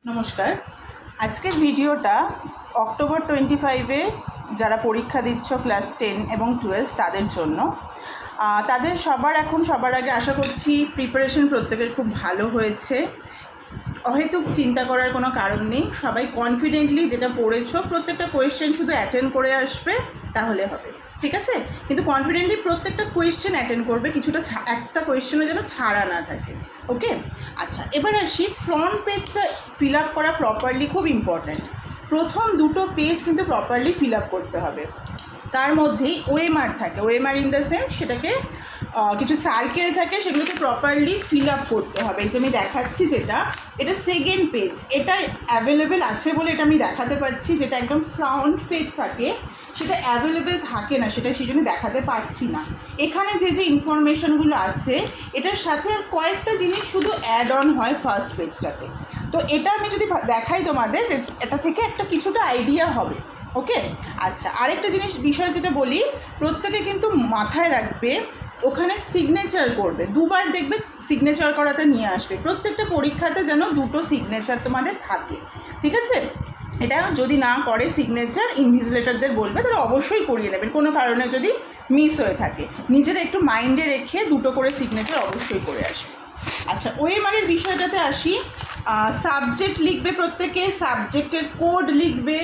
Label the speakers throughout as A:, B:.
A: নমস্কার। আজকের ভিডিওটা অক্টোবর 25-এ যারা পরীক্ষা দিচ্ছ ক্লাস 10 এবং 12 তাদের জন্য। তাদের সবার আগে আশা করছি প্রিপারেশন প্রত্যেকের খুব ভালো হয়েছে। অহেতুক চিন্তা করার কোনো কারণ নেই। সবাই কনফিডেন্টলি যেটা পড়েছো প্রত্যেকটা কোয়েশ্চেন শুধু অ্যাটেন্ড করে আসবে তাহলে হবে, ঠিক আছে? কিন্তু কনফিডেন্টলি প্রত্যেকটা কোয়েশ্চেন অ্যাটেন্ড করবে, কিছুটা একটা কোয়েশ্চেনও যেন ছাড়া না থাকে। ওকে, আচ্ছা এবার আসি, ফ্রন্ট পেজটা ফিল আপ করা প্রপারলি খুব ইম্পর্ট্যান্ট। প্রথম দুটো পেজ কিন্তু প্রপারলি ফিল আপ করতে হবে। তার মধ্যেই ওএমআর থাকে, ওএমআর ইন দ্য সেন্স সেটাকে কিছু সার্কেল থাকে, সেগুলোকে প্রপারলি ফিল আপ করতে হবে। এই যে আমি দেখাচ্ছি এটা সেকেন্ড পেজ, এটা অ্যাভেলেবেল আছে বলে এটা আমি দেখাতে পারছি। যেটা একদম ফ্রন্ট পেজ থাকে সেটা অ্যাভেলেবেল থাকে না, সেটা সেই জন্য দেখাতে পারছি না। এখানে যে ইনফরমেশানগুলো আছে এটার সাথে আর কয়েকটা জিনিস শুধু অ্যাড অন হয় ফার্স্ট পেজটাতে। তো এটা আমি যদি দেখাই তোমাদের, এটা থেকে একটা কিছুটা আইডিয়া হবে। ওকে, আচ্ছা আরেকটা বিষয় যেটা বলি, প্রত্যেকে কিন্তু মাথায় রাখবে ওখানে সিগনেচার করবে, দুবার দেখবে সিগনেচার করাতে নিয়ে আসবে। প্রত্যেকটা পরীক্ষাতে যেন দুটো সিগনেচার তোমাদের থাকে, ঠিক আছে? এটা যদি না করে সিগনেচার, ইনভিজিলেটরদের বলবে তারা অবশ্যই করিয়ে নেবেন, কোনো কারণে যদি মিস হয়ে থাকে। নিজেরা একটু মাইন্ডে রেখে দুটো করে সিগনেচার অবশ্যই করে আসবে। আচ্ছা ওএমআরের বিষয়টাতে আসি। সাবজেক্ট লিখবে প্রত্যেকে, সাবজেক্টের কোড লিখবে।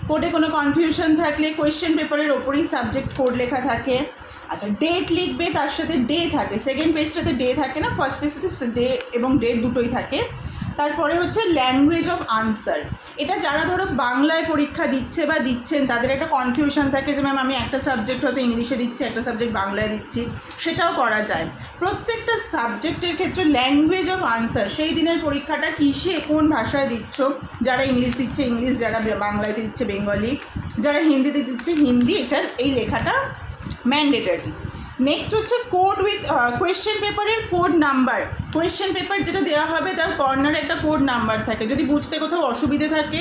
A: কোডে কোনো কনফিউশন থাকলে কোয়েশ্চেন পেপারের ওপরেই সাবজেক্ট কোড লেখা থাকে। আচ্ছা ডেট লিখবে, তার সাথে ডে থাকে, সেকেন্ড পেজটাতে ডে থাকে না, ফার্স্ট পেজটাতে ডে এবং ডেট দুটোই থাকে। তারপরে হচ্ছে ল্যাঙ্গুয়েজ অফ আনসার। এটা যারা ধরো বাংলায় পরীক্ষা দিচ্ছে বা দিচ্ছেন তাদের একটা কনফিউশন থাকে যে ম্যাম আমি একটা সাবজেক্ট হয়তো ইংলিশে দিচ্ছি, একটা সাবজেক্ট বাংলায় দিচ্ছি, সেটাও করা যায়। প্রত্যেকটা সাবজেক্টের ক্ষেত্রে ল্যাঙ্গুয়েজ অফ আনসার, সেই দিনের পরীক্ষাটা কিসে কোন ভাষায় দিচ্ছ, যারা ইংলিশ দিচ্ছে ইংলিশ, যারা বাংলাতে দিচ্ছে বেঙ্গলি, যারা হিন্দিতে দিচ্ছে হিন্দি, এটার এই লেখাটা ম্যান্ডেটরি। নেক্সট হচ্ছে কোড উইথ কোয়েশ্চেন পেপারের কোড নাম্বার। কোয়েশ্চেন পেপার যেটা দেওয়া হবে তার কর্নারে একটা কোড নাম্বার থাকে, যদি বুঝতে কোথাও অসুবিধে থাকে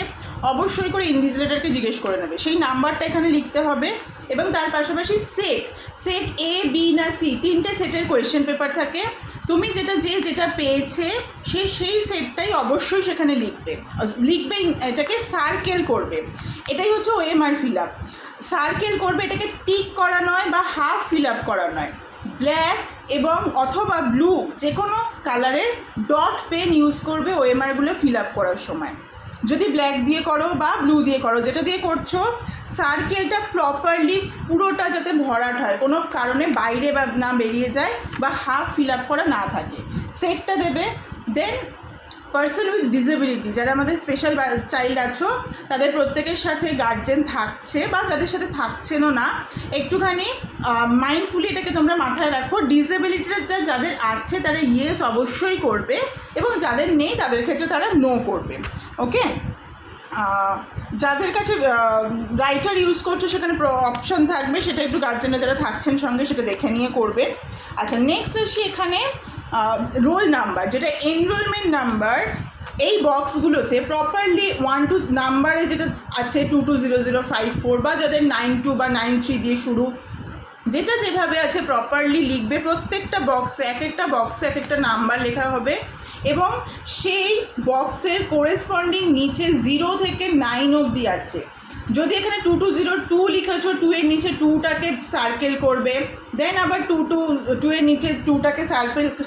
A: অবশ্যই করে ইনভিজিলেটরকে জিজ্ঞেস করে নেবে, সেই নাম্বারটা এখানে লিখতে হবে। এবং তার পাশাপাশি সেট এ বি না সি, তিনটে সেটের কোয়েশ্চেন পেপার থাকে। তুমি যেটা পেয়েছে সেই সেটটাই অবশ্যই সেখানে লিখবে। এটাকে সার্কেল করবে, এটাই হচ্ছে ওএমআর ফিল আপ। সার্কেল করবে, এটাকে টিক করা নয় বা হাফ ফিল আপ করা নয়। ব্ল্যাক এবং অথবা ব্লু যে কোনো কালারের ডট পেন ইউজ করবে ওএমআরগুলো ফিল আপ করার সময়। যদি ব্ল্যাক দিয়ে করো বা ব্লু দিয়ে করো, যেটা দিয়ে করছো, সার্কেলটা প্রপারলি পুরোটা যাতে ভরাট হয়, কোনো কারণে বাইরে বা না বেরিয়ে যায় বা হাফ ফিল আপ করা না থাকে, সেটটা দেবে। দেন পার্সন উইথ ডিসেবিলিটি, যারা আমাদের স্পেশাল চাইল্ড আছো তাদের প্রত্যেকের সাথে গার্জেন থাকছে বা যাদের সাথে থাকছেনও না, একটুখানি মাইন্ডফুলি এটাকে তোমরা মাথায় রাখো। ডিসেবিলিটিটা যাদের আছে তারা ইয়েস অবশ্যই করবে এবং যাদের নেই তাদের ক্ষেত্রে তারা নো করবে। ওকে, যাদের কাছে রাইটার ইউজ করছো সেখানে অপশন থাকবে, সেটা একটু গার্জেনরা যারা থাকছেন সঙ্গে সেটা দেখে নিয়ে করবে। আচ্ছা নেক্সট আসি এখানে রোল নাম্বার, যেটা এনরোলমেন্ট নাম্বার। এই বক্সগুলোতে প্রপারলি 1 to নাম্বারে যেটা আছে 220054 বা যাদের 92 বা 93 দিয়ে শুরু, যেটা যেভাবে আছে প্রপারলি লিখবে। প্রত্যেকটা বক্সে এক একটা নাম্বার লেখা হবে এবং সেই বক্সের কোরেসপন্ডিং নিচে 0 থেকে 9 অবধি আছে। যদি এখানে 2202 লিখেছো, 2 এর নিচে 2টাকে সার্কেল করবে, দেন আবার 2 এর নিচে 2টাকে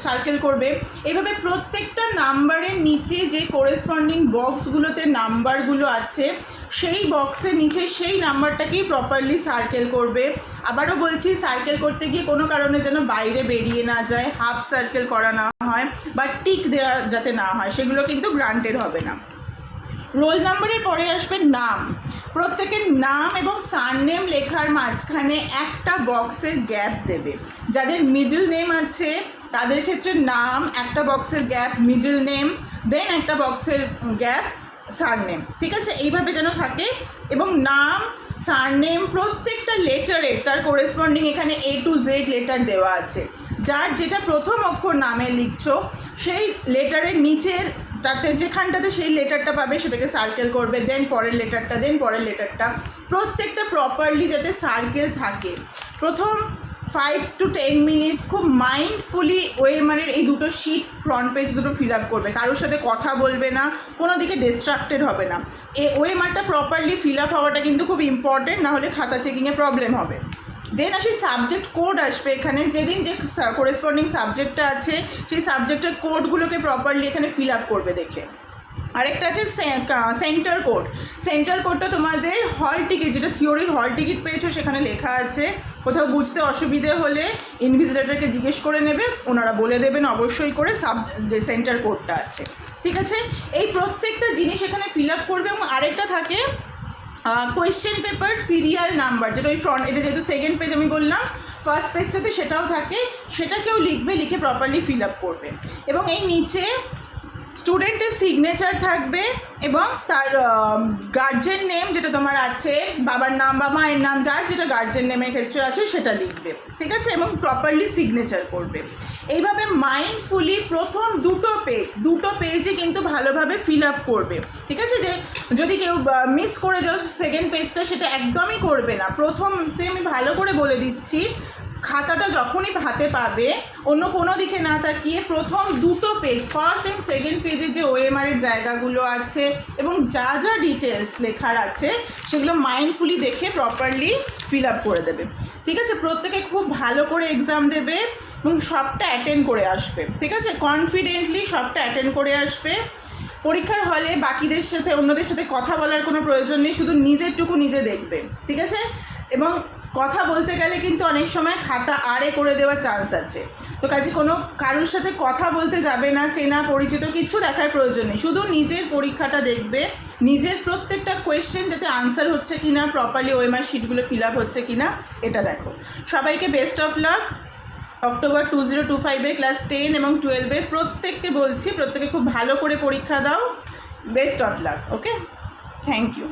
A: সার্কেল করবে। এভাবে প্রত্যেকটা নাম্বারের নিচে যে কোরেসপন্ডিং বক্সগুলোতে নাম্বারগুলো আছে সেই বক্সের নিচে সেই নাম্বারটাকেই প্রপারলি সার্কেল করবে। আবারও বলছি, সার্কেল করতে গিয়ে কোনো কারণে যেন বাইরে বেরিয়ে না যায়, হাফ সার্কেল করা না হয় বা টিক দেওয়া যাতে না হয়, সেগুলো কিন্তু গ্রান্টেড হবে না। রোল নাম্বারের পরে আসবে নাম। প্রত্যেকের নাম এবং সারনেম লেখার মাঝখানে একটা বক্সের গ্যাপ দেবে। যাদের মিডল নেম আছে তাদের ক্ষেত্রে নাম, একটা বক্সের গ্যাপ মিডল নেম, দেন একটা বক্সের গ্যাপ সারনেম, ঠিক আছে? এইভাবে যেন থাকে। এবং নাম, সারনেম প্রত্যেকটা লেটারের তার কোরেসপন্ডিং এখানে A to Z লেটার দেওয়া আছে। যার যেটা প্রথম অক্ষর নামে লিখছো সেই লেটারের নিচের তাতে যেখানটাতে সেই লেটারটা পাবে সেটাকে সার্কেল করবে, দেন পরের লেটারটা, দেন পরের লেটারটা, প্রত্যেকটা প্রপারলি যাতে সার্কেল থাকে। প্রথম 5 to 10 মিনিটস খুব মাইন্ডফুলি ওএমআরের এই দুটো শিট ফ্রন্ট পেজ দুটো ফিল আপ করবে, কারোর সাথে কথা বলবে না, কোনো দিকে ডিস্ট্রাক্টেড হবে না। এই ওএমআরটা প্রপারলি ফিল আপ হওয়াটা কিন্তু খুব ইম্পর্টেন্ট, নাহলে খাতা চেকিংয়ে প্রবলেম হবে। দেন আসি সাবজেক্ট কোড আসবে এখানে, যেদিন যে করেসপন্ডিং সাবজেক্টটা আছে সেই সাবজেক্টের কোডগুলোকে প্রপারলি এখানে ফিল আপ করবে দেখে। আরেকটা আছে সেন্টার কোড। সেন্টার কোডটা তোমাদের হল টিকিট, যেটা থিওরির হল টিকিট পেয়েছো সেখানে লেখা আছে। কোথাও বুঝতে অসুবিধে হলে ইনভিজিলেটরকে জিজ্ঞেস করে নেবে, ওনারা বলে দেবেন অবশ্যই করে যে সেন্টার কোডটা আছে। ঠিক আছে, এই প্রত্যেকটা জিনিস এখানে ফিল আপ করবে। এবং আরেকটা থাকে কোয়েশ্চেন পেপার সিরিয়াল নাম্বার, যেটা ওই ফ্রন্ট, এটা যেহেতু সেকেন্ড পেজ আমি বললাম, ফার্স্ট পেজটাতে সেটাও থাকে, সেটাকেও লিখবে, লিখে প্রপারলি ফিল আপ করবে। এবং এই নিচে স্টুডেন্টের সিগনেচার থাকবে এবং তার গার্জেন নেম যেটা তোমার আছে, বাবার নাম বা মায়ের নাম, যার যেটা গার্জেন নেমের ক্ষেত্রে আছে সেটা লিখবে। ঠিক আছে, এবং প্রপারলি সিগনেচার করবে। এইভাবে মাইন্ডফুলি প্রথম দুটো পেজে কিন্তু ভালোভাবে ফিল আপ করবে। ঠিক আছে, যে যদি কেউ মিস করে যাও সেকেন্ড পেজটা, সেটা একদমই করবে না। প্রথমতে আমি ভালো করে বলে দিচ্ছি, খাতাটা যখনই হাতে পাবে অন্য কোনো দিকে না তাকিয়ে প্রথম দুটো পেজ, ফার্স্ট অ্যান্ড সেকেন্ড পেজে যে ওএমআরের জায়গাগুলো আছে এবং যা যা ডিটেলস লেখার আছে সেগুলো মাইন্ডফুলি দেখে প্রপারলি ফিল আপ করে দেবে। ঠিক আছে, প্রত্যেকে খুব ভালো করে এক্সাম দেবে এবং সবটা অ্যাটেন্ড করে আসবে। ঠিক আছে, কনফিডেন্টলি সবটা অ্যাটেন্ড করে আসবে। পরীক্ষার হলে বাকিদের সাথে অন্যদের সাথে কথা বলার কোনো প্রয়োজন নেই, শুধু নিজেরটুকু নিজে দেখবে। ঠিক আছে, এবং কথা বলতে গেলে কিন্তু অনেক সময় খাতা আড়ে করে দেওয়ার চান্স আছে, তো কাজে কোনো কারোর সাথে কথা বলতে যাবে না, চেনা পরিচিত কিছু দেখার প্রয়োজন নেই, শুধু নিজের পরীক্ষাটা দেখবে, নিজের প্রত্যেকটা কোয়েশ্চেন যাতে আনসার হচ্ছে কি না, প্রপারলি ওএমআর শিটগুলো ফিল আপ হচ্ছে কি না এটা দেখো। সবাইকে best of lakh. October 2025 class 10 এবং 12 প্রত্যেককে বলছি, প্রত্যেকে খুব ভালো করে পরীক্ষা দাও। Best of luck. Okay, thank you.